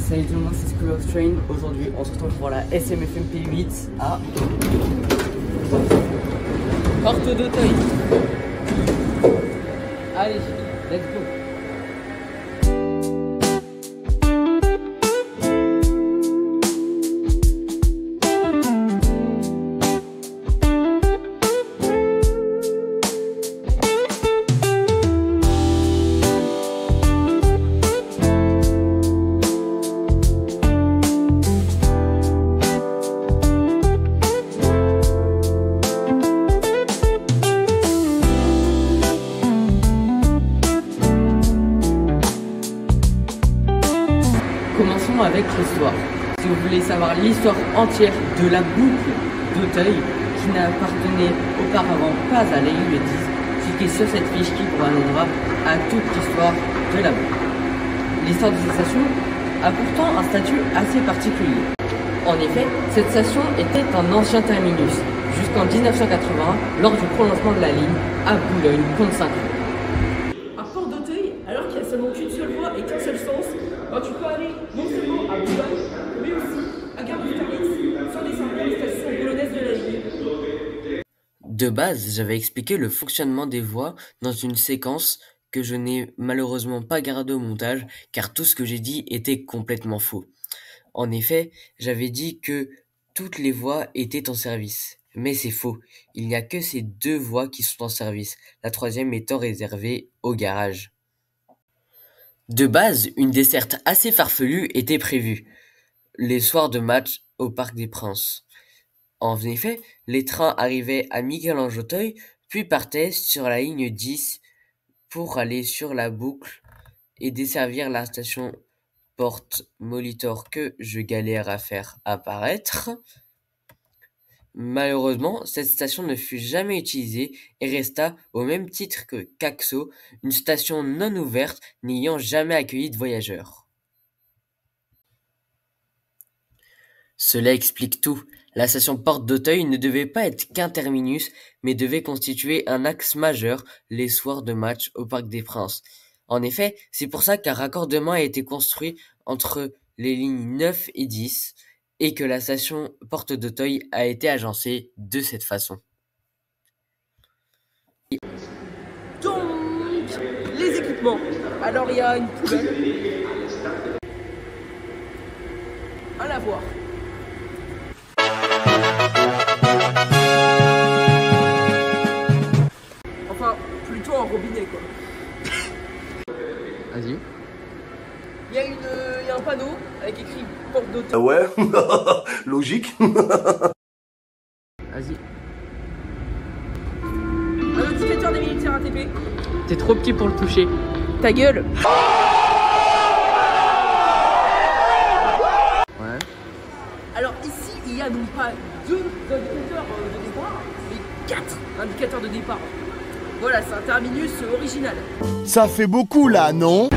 Salut tout le monde, c'est School of Train. Aujourd'hui, on se retrouve pour la SMFM P8 à Porte d'Auteuil. Allez, let's go. Commençons avec l'histoire. Si vous voulez savoir l'histoire entière de la boucle d'Auteuil, qui n'appartenait auparavant pas à la ligne 10, cliquez sur cette fiche qui vous ramènera à toute l'histoire de la boucle. L'histoire de cette station a pourtant un statut assez particulier. En effet, cette station était un ancien terminus, jusqu'en 1980, lors du prolongement de la ligne à Boulogne-Comtes-Saint-Cloud. À Porte d'Auteuil, alors qu'il y a seulement qu'une seule voie et qu'un seul sens, tu peux aller non seulement à Boulogne, mais aussi à Gare d'Austerlitz, sans descendre les stations boulonnaises de la ligne. De base, j'avais expliqué le fonctionnement des voies dans une séquence que je n'ai malheureusement pas gardée au montage, car tout ce que j'ai dit était complètement faux. En effet, j'avais dit que toutes les voies étaient en service. Mais c'est faux, il n'y a que ces deux voies qui sont en service, la troisième étant réservée au garage. De base, une desserte assez farfelue était prévue, les soirs de match au Parc des Princes. En effet, les trains arrivaient à Michel-Ange-Auteuil, puis partaient sur la ligne 10 pour aller sur la boucle et desservir la station Porte-Molitor que je galère à faire apparaître. Malheureusement, cette station ne fut jamais utilisée et resta, au même titre que Caxo, une station non ouverte n'ayant jamais accueilli de voyageurs. Cela explique tout. La station Porte d'Auteuil ne devait pas être qu'un terminus, mais devait constituer un axe majeur les soirs de match au Parc des Princes. En effet, c'est pour ça qu'un raccordement a été construit entre les lignes 9 et 10, et que la station Porte d'Auteuil a été agencée de cette façon. Donc, les équipements. Alors, il y a une poubelle. Un lavoir. Enfin, plutôt un robinet, quoi. Vas-y. Il y a un panneau avec écrit Porte d'Auteuil. Ah ouais, logique. Vas-y. Un indicateur des minutes RATP. T'es trop petit pour le toucher. Ta gueule. Ouais. Alors ici, il y a non pas deux indicateurs de départ, mais 4 indicateurs de départ. Voilà, c'est un terminus original. Ça fait beaucoup là, non?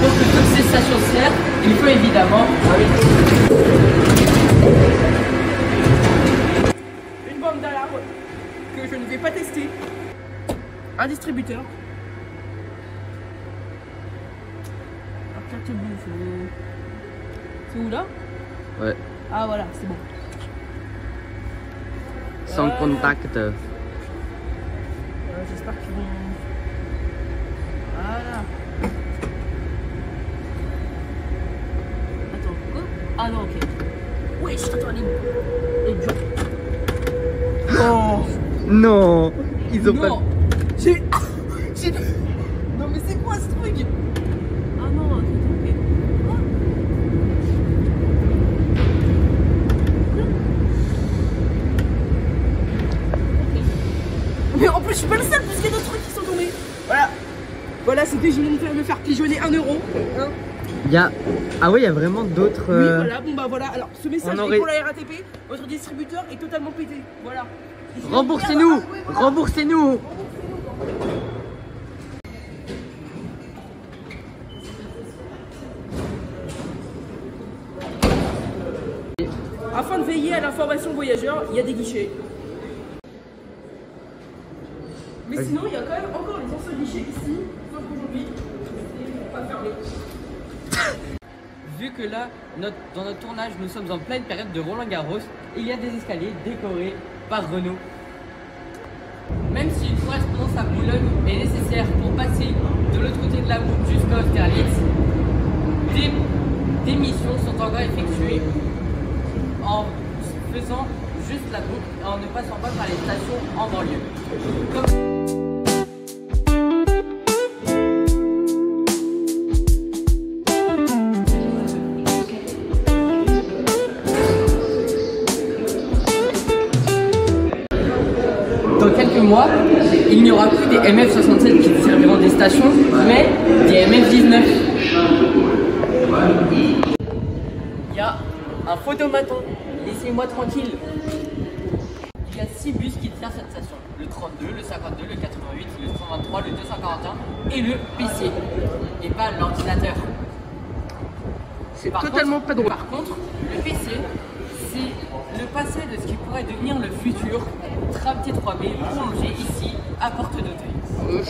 Pour que toutes ces stations servent, il faut évidemment une bande d'alarme que je ne vais pas tester. Un distributeur. Un carte bleue, c'est où là? Ouais. Ah voilà, c'est bon. Sans contact. J'espère qu'ils vont... Voilà. Attends, quoi? Ah non, ok. Oui, je t'attends, allez. Et dur. Oh Non, ils ont non. pas. J'ai... Non mais c'est quoi ce truc? Ah non, ok. Mais en plus, je suis pas le seul, puisqu'il y a d'autres trucs qui sont tombés. Voilà. Voilà, c'était, je viens de me faire pigeonner 1 euro. Hein. Ah ouais, il y a vraiment d'autres. Oui, voilà, bon bah voilà. Alors, ce message On aurait... est pour la RATP. Votre distributeur est totalement pété. Voilà. Remboursez-nous. Remboursez-nous. Afin de veiller à l'information voyageur, il y a des guichets. Mais sinon, il y a quand même encore les anciens guichets ici, sauf qu'aujourd'hui, c'est pas fermé. vu que là, dans notre tournage, nous sommes en pleine période de Roland-Garros, il y a des escaliers décorés par Renault. Même si une correspondance à Boulogne est nécessaire pour passer de l'autre côté de la boucle jusqu'à Austerlitz, des missions sont encore effectuées en faisant juste la boucle et en ne passant pas par les stations en banlieue. Dans quelques mois, il n'y aura plus des MF67 qui serviront des stations, mais des MF19. Il y a un photomaton, laissez-moi tranquille. Il y a 6 bus qui desservent cette station. Le 32, le 52, le 88, le 123, le 241 et le PC. Et pas l'ordinateur. C'est totalement pas drôle. Par contre, le PC, c'est le passé de ce qui pourrait devenir le futur. Tram T3B prolongé ici à Porte d'Auteuil.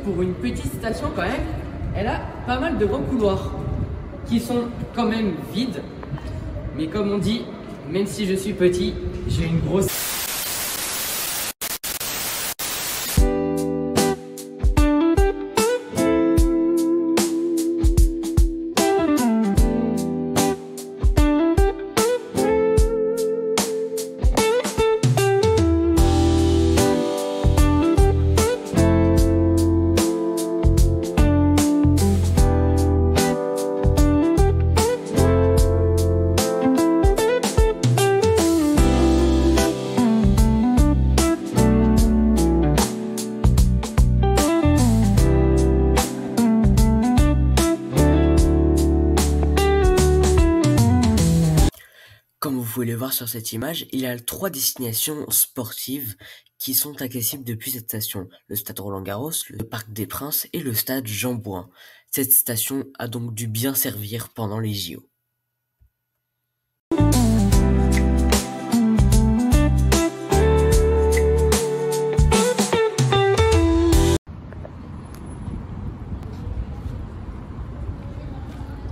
Pour une petite station quand même, elle a pas mal de grands couloirs qui sont quand même vides. Mais comme on dit, même si je suis petit, j'ai une grosse... Comme vous pouvez le voir sur cette image, il y a 3 destinations sportives qui sont accessibles depuis cette station. Le stade Roland-Garros, le Parc des Princes et le stade Jean Bouin. Cette station a donc dû bien servir pendant les JO.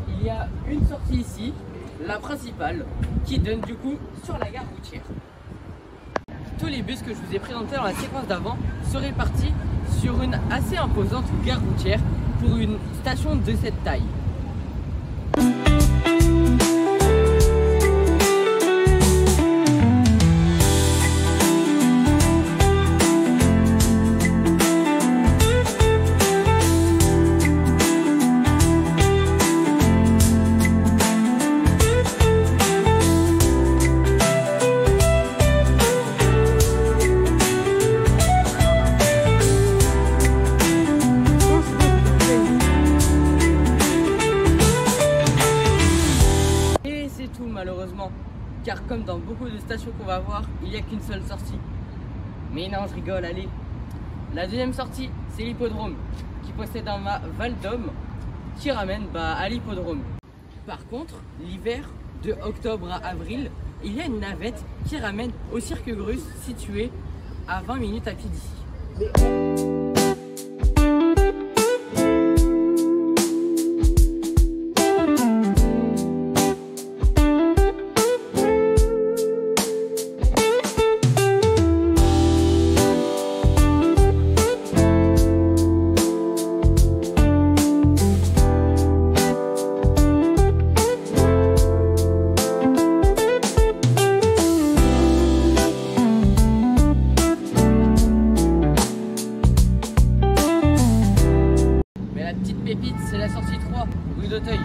Il y a une sortie ici, la principale, qui donne du coup sur la gare routière. Tous les bus que je vous ai présentés dans la séquence d'avant seraient partis sur une assez imposante gare routière pour une station de cette taille. Malheureusement, car comme dans beaucoup de stations qu'on va voir, il n'y a qu'une seule sortie. Mais non, je rigole, allez. La deuxième sortie, c'est l'hippodrome, qui possède un mât Val d'Homme qui ramène à l'hippodrome. Par contre, l'hiver, de octobre à avril, il y a une navette qui ramène au Cirque Grus, situé à 20 minutes à pied d'ici. C'est la sortie 3, rue d'Auteuil.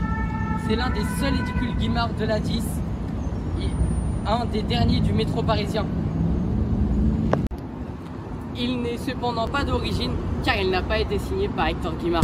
C'est l'un des seuls édicules Guimard de la 10 et un des derniers du métro parisien. Il n'est cependant pas d'origine car il n'a pas été signé par Hector Guimard.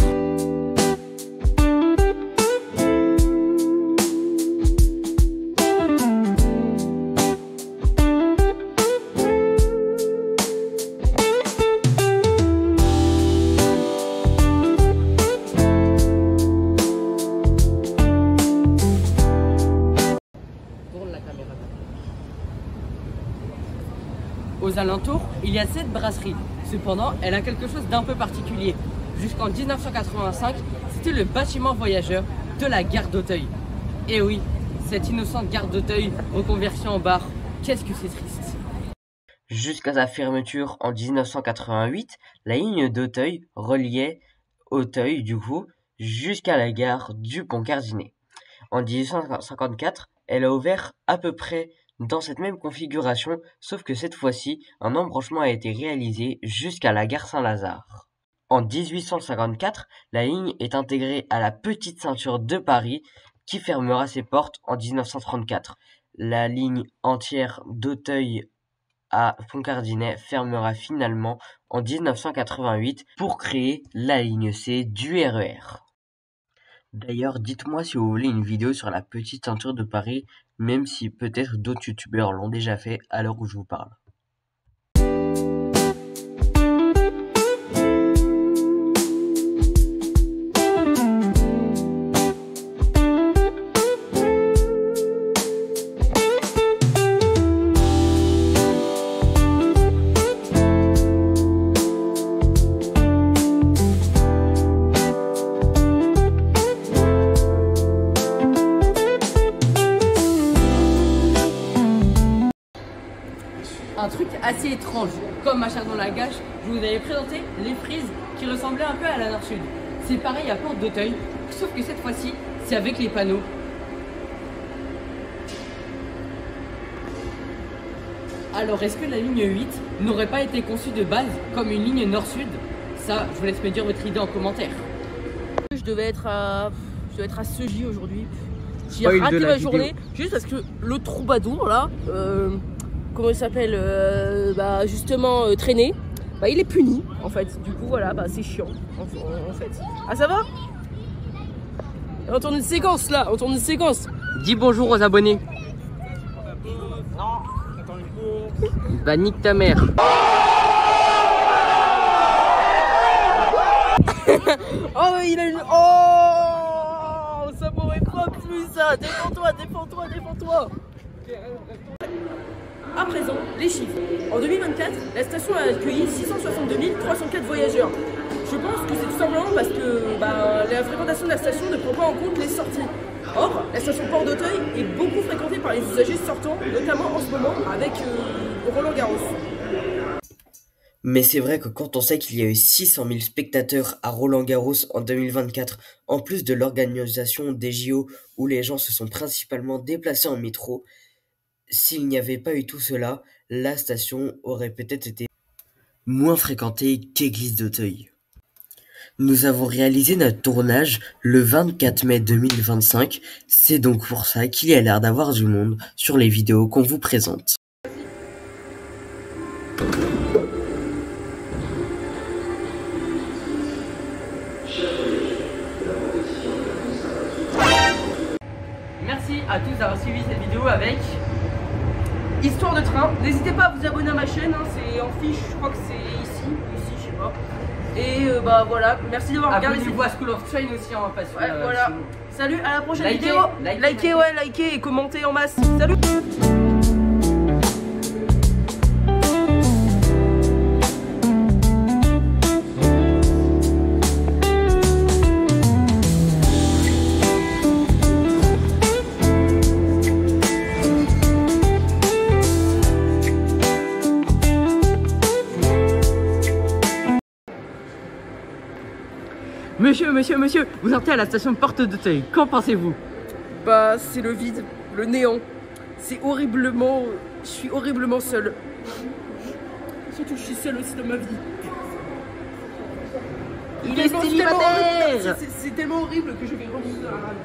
Aux alentours, il y a 7 brasseries. Cependant, elle a quelque chose d'un peu particulier. Jusqu'en 1985, c'était C'était le bâtiment voyageur de la gare d'Auteuil. Et oui, cette innocente gare d'Auteuil reconvertie en bar. Qu'est-ce que c'est triste. Jusqu'à sa fermeture en 1988, la ligne d'Auteuil reliait Auteuil, du coup, jusqu'à la gare du Pont-Cardinet. En 1854, elle a ouvert à peu près dans cette même configuration, sauf que cette fois-ci, un embranchement a été réalisé jusqu'à la gare Saint-Lazare. En 1854, la ligne est intégrée à la Petite Ceinture de Paris, qui fermera ses portes en 1934. La ligne entière d'Auteuil à Pont-Cardinet fermera finalement en 1988 pour créer la ligne C du RER. D'ailleurs, dites-moi si vous voulez une vidéo sur la Petite Ceinture de Paris, même si peut-être d'autres youtubeurs l'ont déjà fait à l'heure où je vous parle. Un truc assez étrange, comme à Chardon-la-Gâche, je vous avais présenté les frises qui ressemblaient un peu à la Nord-Sud. C'est pareil à Porte d'Auteuil, sauf que cette fois-ci, c'est avec les panneaux. Alors, est-ce que la ligne 8 n'aurait pas été conçue de base comme une ligne Nord-Sud? Ça, je vous laisse me dire votre idée en commentaire. Je devais être à Segy aujourd'hui. J'ai raté ma journée juste parce que le troubadour là, comment il s'appelle, justement traîné, il est puni en fait. Du coup voilà, c'est chiant en fait. Ah ça va? On tourne une séquence là, on tourne une séquence. Dis bonjour aux abonnés. Non, attends une peu. Bah nique ta mère. Oh il a une... Oh ça m'aurait pas plu ça. Défends-toi, défends-toi, défends-toi. À présent, les chiffres. En 2024, la station a accueilli 662 304 voyageurs. Je pense que c'est tout simplement parce que la fréquentation de la station ne prend pas en compte les sorties. Or, la station Port d'Auteuil est beaucoup fréquentée par les usagers sortants, notamment en ce moment avec Roland-Garros. Mais c'est vrai que quand on sait qu'il y a eu 600 000 spectateurs à Roland-Garros en 2024, en plus de l'organisation des JO où les gens se sont principalement déplacés en métro, s'il n'y avait pas eu tout cela, la station aurait peut-être été moins fréquentée qu'Église d'Auteuil. Nous avons réalisé notre tournage le 24 mai 2025, c'est donc pour ça qu'il y a l'air d'avoir du monde sur les vidéos qu'on vous présente. Merci à tous d'avoir suivi cette vidéo avec Histoire de train. N'hésitez pas à vous abonner à ma chaîne, c'est en fiche, je crois que c'est ici, je sais pas. Et voilà, merci d'avoir regardé. Abonnez-vous à School of Train aussi en face. Ouais, voilà. Salut, à la prochaine Likez, vidéo. likez. Likez et commentez en masse. Salut. Monsieur, vous sortez à la station Porte d'Auteuil. Qu'en pensez-vous? C'est le vide, le néant. C'est horriblement... Je suis horriblement seule. Surtout que je suis seule aussi dans ma vie. Il est célibataire. C'est tellement horrible que je vais remonter dans la rame.